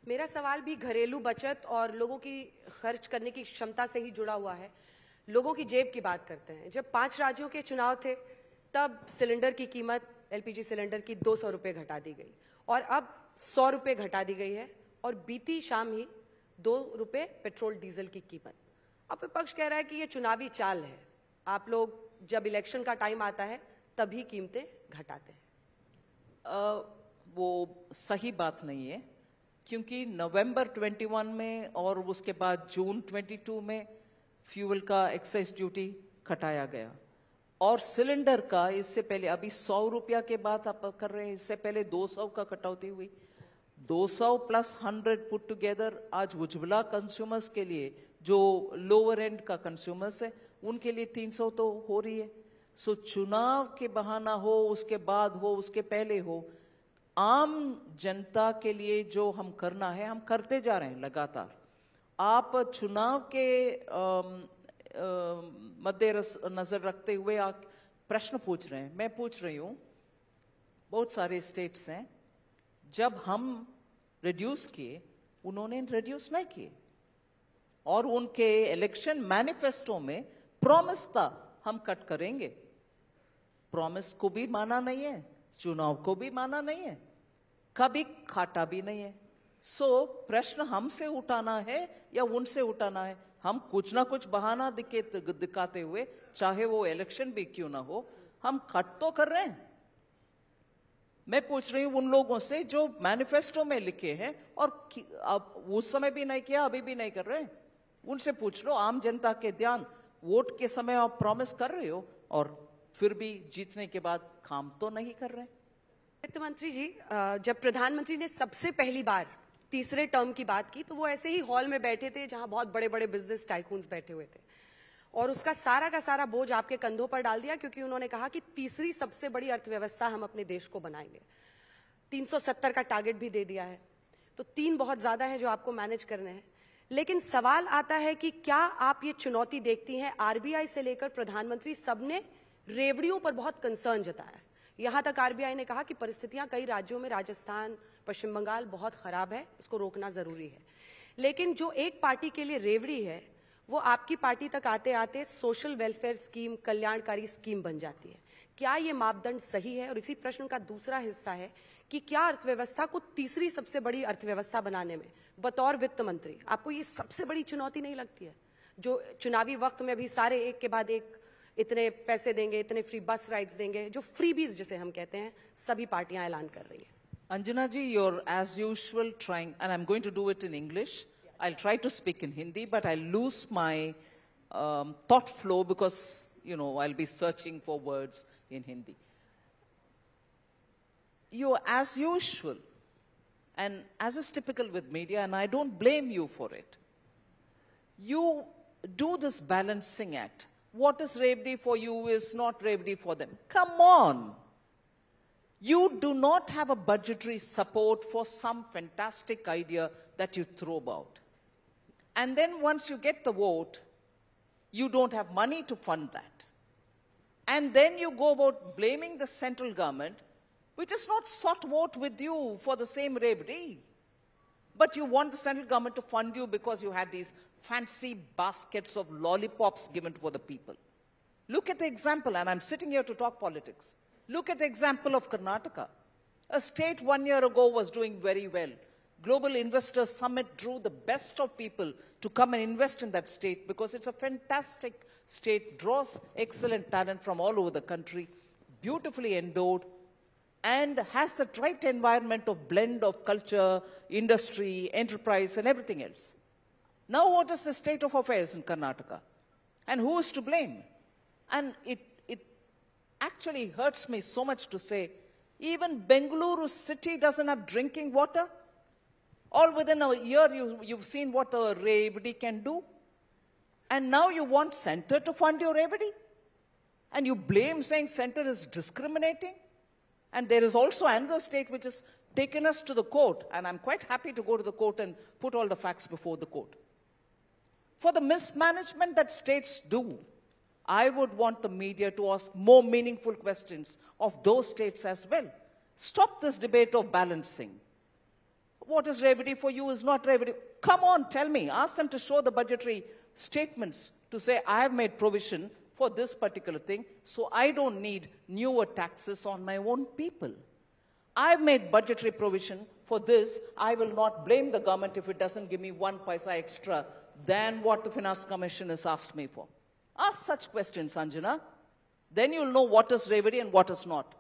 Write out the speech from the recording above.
मेरा सवाल भी घरेलू बचत और लोगों की खर्च करने की क्षमता से ही जुड़ा हुआ है। लोगों की जेब की बात करते हैं। जब 5 राज्यों के चुनाव थे तब सिलेंडर की कीमत, एलपीजी सिलेंडर की 200 रुपये घटा दी गई और अब 100 रुपये घटा दी गई है और बीती शाम ही 2 रुपये पेट्रोल डीजल की कीमत। अब विपक्ष कह रहा है कि ये चुनावी चाल है, आप लोग जब इलेक्शन का टाइम आता है तभी कीमतें घटाते हैं। वो सही बात नहीं है, क्योंकि नवंबर 21 में और उसके बाद जून 22 में फ्यूल का एक्साइज ड्यूटी घटाया गया और सिलेंडर का इससे पहले, अभी 100 रुपया के बाद आप कर रहे हैं, इससे पहले 200 का कटौती हुई। 200 प्लस 100 पुट टुगेदर आज उज्ज्वला कंज्यूमर्स के लिए, जो लोअर एंड का कंज्यूमर्स है, उनके लिए 300 तो हो रही है। सो चुनाव के बहाना हो, उसके बाद हो, उसके पहले हो, आम जनता के लिए जो हम करना है हम करते जा रहे हैं लगातार। आप चुनाव के मद्देनजर रखते हुए आप प्रश्न पूछ रहे हैं, मैं पूछ रही हूं। बहुत सारे स्टेट्स हैं, जब हम रिड्यूस किए उन्होंने रिड्यूस नहीं किए और उनके इलेक्शन मैनिफेस्टो में प्रॉमिस था हम कट करेंगे। प्रॉमिस को भी माना नहीं है, चुनाव को भी माना नहीं है, कभी काटा भी नहीं है। सो प्रश्न हमसे उठाना है या उनसे उठाना है? हम कुछ ना कुछ बहाना दिखाते हुए, चाहे वो इलेक्शन भी क्यों ना हो, हम कट तो कर रहे हैं। मैं पूछ रही हूं उन लोगों से जो मैनिफेस्टो में लिखे हैं और अब उस समय भी नहीं किया, अभी भी नहीं कर रहे हैं, उनसे पूछ लो। आम जनता के ध्यान, वोट के समय आप प्रॉमिस कर रहे हो और फिर भी जीतने के बाद काम तो नहीं कर रहे। वित्त मंत्री जी, जब प्रधानमंत्री ने सबसे पहली बार तीसरे टर्म की बात की तो वो ऐसे ही हॉल में बैठे थे जहां बहुत बड़े बड़े बिजनेस टाइकून्स बैठे हुए थे और उसका सारा का सारा बोझ आपके कंधों पर डाल दिया, क्योंकि उन्होंने कहा कि तीसरी सबसे बड़ी अर्थव्यवस्था हम अपने देश को बनाएंगे। 370 का टारगेट भी दे दिया है, तो 3 बहुत ज्यादा है जो आपको मैनेज करने हैं। लेकिन सवाल आता है कि क्या आप ये चुनौती देखती हैं? आरबीआई से लेकर प्रधानमंत्री सबने रेवड़ियों पर बहुत कंसर्न जताया। यहां तक आरबीआई ने कहा कि परिस्थितियां कई राज्यों में, राजस्थान, पश्चिम बंगाल, बहुत खराब है, इसको रोकना जरूरी है। लेकिन जो एक पार्टी के लिए रेवड़ी है वो आपकी पार्टी तक आते आते सोशल वेलफेयर स्कीम, कल्याणकारी स्कीम बन जाती है। क्या ये मापदंड सही है? और इसी प्रश्न का दूसरा हिस्सा है कि क्या अर्थव्यवस्था को तीसरी सबसे बड़ी अर्थव्यवस्था बनाने में बतौर वित्त मंत्री आपको ये सबसे बड़ी चुनौती नहीं लगती है, जो चुनावी वक्त में भी सारे एक के बाद एक इतने पैसे देंगे, इतने फ्री बस राइड्स देंगे, जो फ्रीबीज जिसे हम कहते हैं, सभी पार्टियां ऐलान कर रही हैं? Anjana ji, you're as usual trying, and I'm going to do it in English. I'll try to speak in Hindi, but I'll lose my thought flow because, you know, I'll be searching for words in Hindi. You're as usual, and as is typical with media, and I don't blame you for it. You do this balancing act. What is Revdi for you is not Revdi for them. Come on. You do not have a budgetary support for some fantastic idea that you throw about. And then once you get the vote, you don't have money to fund that. And then you go about blaming the central government, which has not sought vote with you for the same Revdi. But you want the central government to fund you because you had these fancy baskets of lollipops given for the people. Look at the example, and I'm sitting here to talk politics. Look at the example of Karnataka. A state 1 year ago was doing very well. Global Investor Summit drew the best of people to come and invest in that state because it's a fantastic state, draws excellent talent from all over the country, beautifully endowed, and has the right environment of blend of culture, industry, enterprise, and everything else. Now what is the state of affairs in Karnataka? And who is to blame? And it actually hurts me so much to say, even Bengaluru city doesn't have drinking water. All within a year, you've seen what the Revdi can do. And now you want center to fund your Revdi? And you blame saying center is discriminating? And there is also another state which has taken us to the court, and I'm quite happy to go to the court and put all the facts before the court. For the mismanagement that states do, I would want the media to ask more meaningful questions of those states as well. Stop this debate of balancing. What is Revati for you is not Revati. Come on, tell me. Ask them to show the budgetary statements to say, I have made provision for this particular thing, so I don't need newer taxes on my own people. I've made budgetary provision for this. I will not blame the government if it doesn't give me 1 paisa extra than what the Finance Commission has asked me for. Ask such questions, Anjana. Then you'll know what is Revati and what is not.